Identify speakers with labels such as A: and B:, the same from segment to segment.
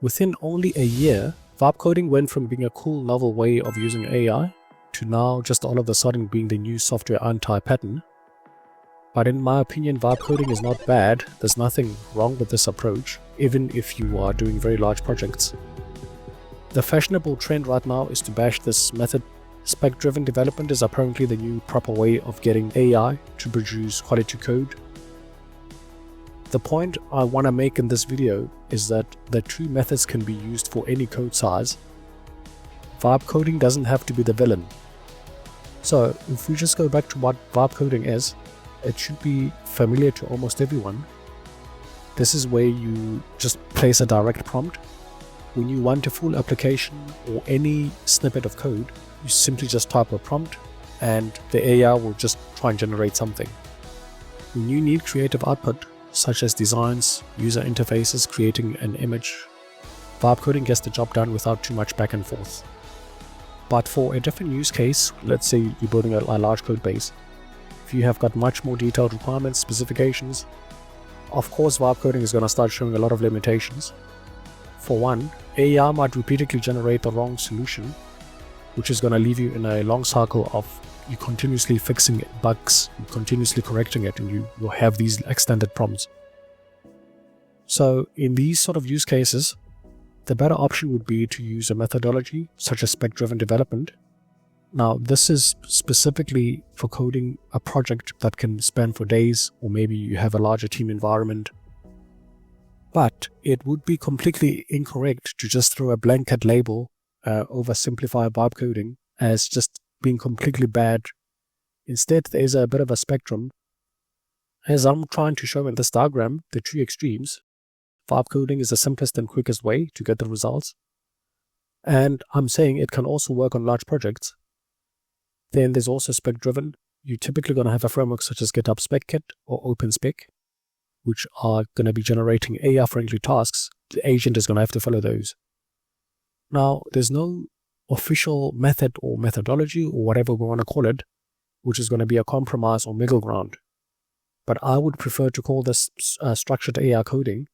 A: Within only a year, vibe coding went from being a cool, novel way of using AI to now just all of a sudden being the new software anti-pattern. But in my opinion, vibe coding is not bad. There's nothing wrong with this approach, even if you are doing very large projects. The fashionable trend right now is to bash this method. Spec-Driven Development is apparently the new proper way of getting AI to produce quality code. The point I want to make in this video is that the two methods can be used for any code size. Vibe coding doesn't have to be the villain. So if we just go back to what vibe coding is, it should be familiar to almost everyone. This is where you just place a direct prompt. When you want a full application or any snippet of code, you simply just type a prompt and the AI will just try and generate something. When you need creative output, such as designs, user interfaces, creating an image, vibe coding gets the job done without too much back and forth. But for a different use case, let's say you're building a large code base, if you have got much more detailed requirements, specifications, of course vibe coding is going to start showing a lot of limitations. For one, AI might repeatedly generate the wrong solution, which is going to leave you in a long cycle of you continuously fixing bugs, you continuously correcting it, and you'll have these extended prompts. So in these sort of use cases, the better option would be to use a methodology such as spec-driven development. Now, this is specifically for coding a project that can span for days, or maybe you have a larger team environment. But it would be completely incorrect to just throw a blanket label over simplify vibe coding as just being completely bad. Instead, there is a bit of a spectrum. As I'm trying to show in this diagram, the two extremes, vibe coding is the simplest and quickest way to get the results. And I'm saying it can also work on large projects. Then there's also spec-driven. You're typically going to have a framework such as GitHub SpecKit or OpenSpec, which are going to be generating AI-friendly tasks. The agent is going to have to follow those. Now, there's no official method or methodology or whatever we want to call it, which is going to be a compromise or middle ground. But I would prefer to call this structured AI coding.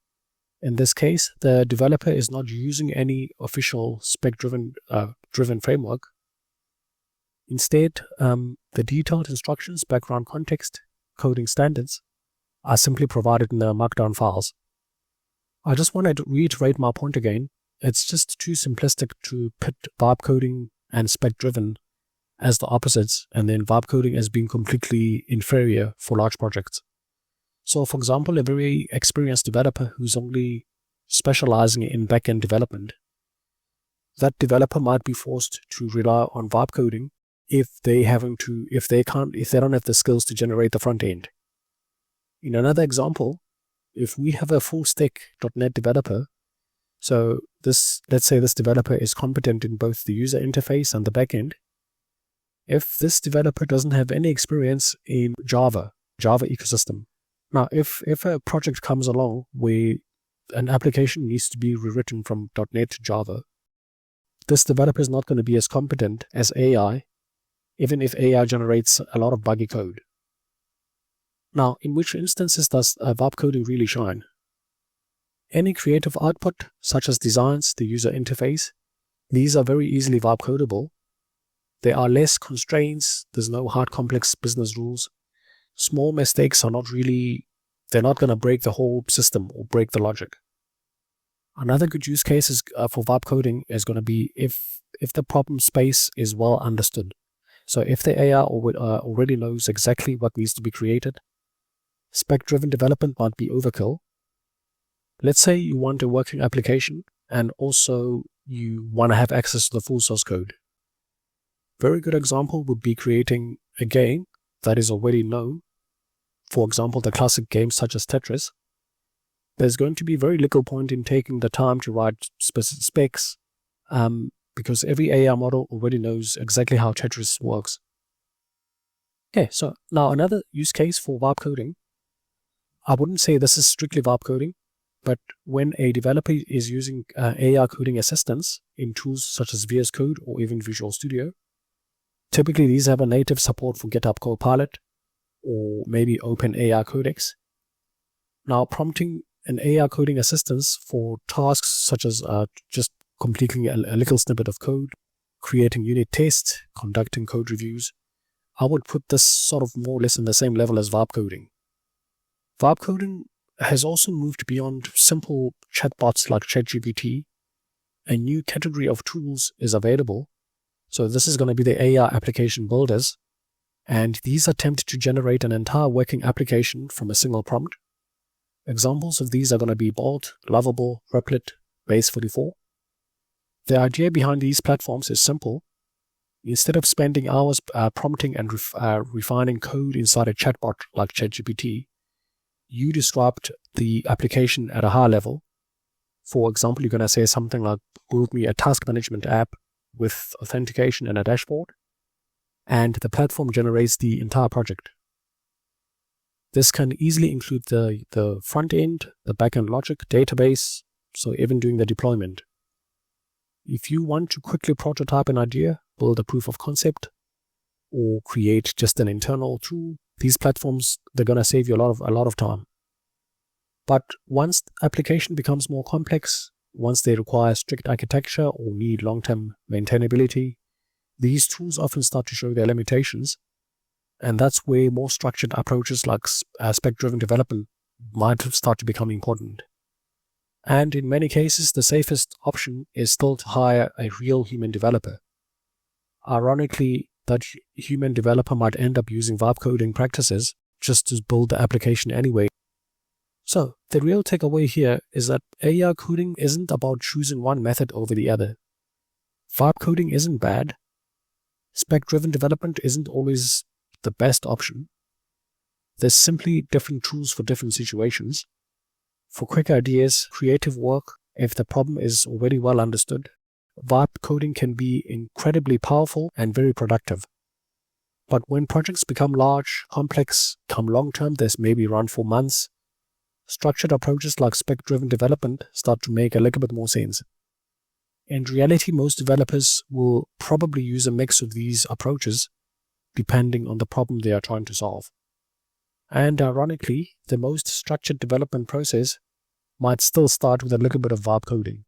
A: In this case, the developer is not using any official spec-driven framework. Instead, the detailed instructions, background context, coding standards are simply provided in the markdown files. I just want to reiterate my point again. It's just too simplistic to pit vibe coding and spec-driven as the opposites, and then vibe coding as being completely inferior for large projects. So, for example, a very experienced developer who's only specializing in back-end development, that developer might be forced to rely on vibe coding if they don't have the skills to generate the front end. In another example, if we have a full stack .NET developer, so let's say this developer is competent in both the user interface and the backend. If this developer doesn't have any experience in Java ecosystem, now if a project comes along where an application needs to be rewritten from .NET to Java, this developer is not going to be as competent as AI, even if AI generates a lot of buggy code. Now, in which instances does vibe coding really shine? Any creative output, such as designs, the user interface, these are very easily vibe codable. There are less constraints, there's no hard complex business rules. Small mistakes they're not going to break the whole system or break the logic. Another good use case is, for vibe coding is going to be if the problem space is well understood. So if the AI already knows exactly what needs to be created, spec-driven development might be overkill. Let's say you want a working application and also you want to have access to the full source code. Very good example would be creating a game that is already known. For example, the classic games such as Tetris. There's going to be very little point in taking the time to write specs because every AI model already knows exactly how Tetris works. Okay, so now another use case for vibe coding. I wouldn't say this is strictly vibe coding, but when a developer is using AI coding assistants in tools such as VS Code or even Visual Studio, typically these have a native support for GitHub Copilot or maybe OpenAI Codex. Now, prompting an AI coding assistance for tasks such as just completing a little snippet of code, creating unit tests, conducting code reviews. I would put this sort of more or less in the same level as vibe coding. Vibe coding has also moved beyond simple chatbots like ChatGPT. A new category of tools is available. So this is going to be the AI application builders. And these attempt to generate an entire working application from a single prompt. Examples of these are going to be Bolt, Lovable, Replit, Base44. The idea behind these platforms is simple. Instead of spending hours prompting and refining code inside a chatbot like ChatGPT, you disrupt the application at a high level. For example, you're going to say something like, build me a task management app with authentication and a dashboard, and the platform generates the entire project. This can easily include the front end, the back-end logic, database, so even doing the deployment. If you want to quickly prototype an idea, build a proof of concept, or create just an internal tool, these platforms, they're going to save you a lot of time. But once the application becomes more complex, once they require strict architecture or need long-term maintainability, these tools often start to show their limitations. And that's where more structured approaches like spec-driven development might start to become important. And in many cases, the safest option is still to hire a real human developer. Ironically, that human developer might end up using vibe coding practices just to build the application anyway. So, the real takeaway here is that AI coding isn't about choosing one method over the other. Vibe coding isn't bad. Spec-driven development isn't always the best option. There's simply different tools for different situations. For quick ideas, creative work, if the problem is already well understood, vibe coding can be incredibly powerful and very productive. But when projects become large, complex, come long-term, this may be run for months, structured approaches like spec-driven development start to make a little bit more sense. In reality, most developers will probably use a mix of these approaches depending on the problem they are trying to solve. And ironically, the most structured development process might still start with a little bit of vibe coding.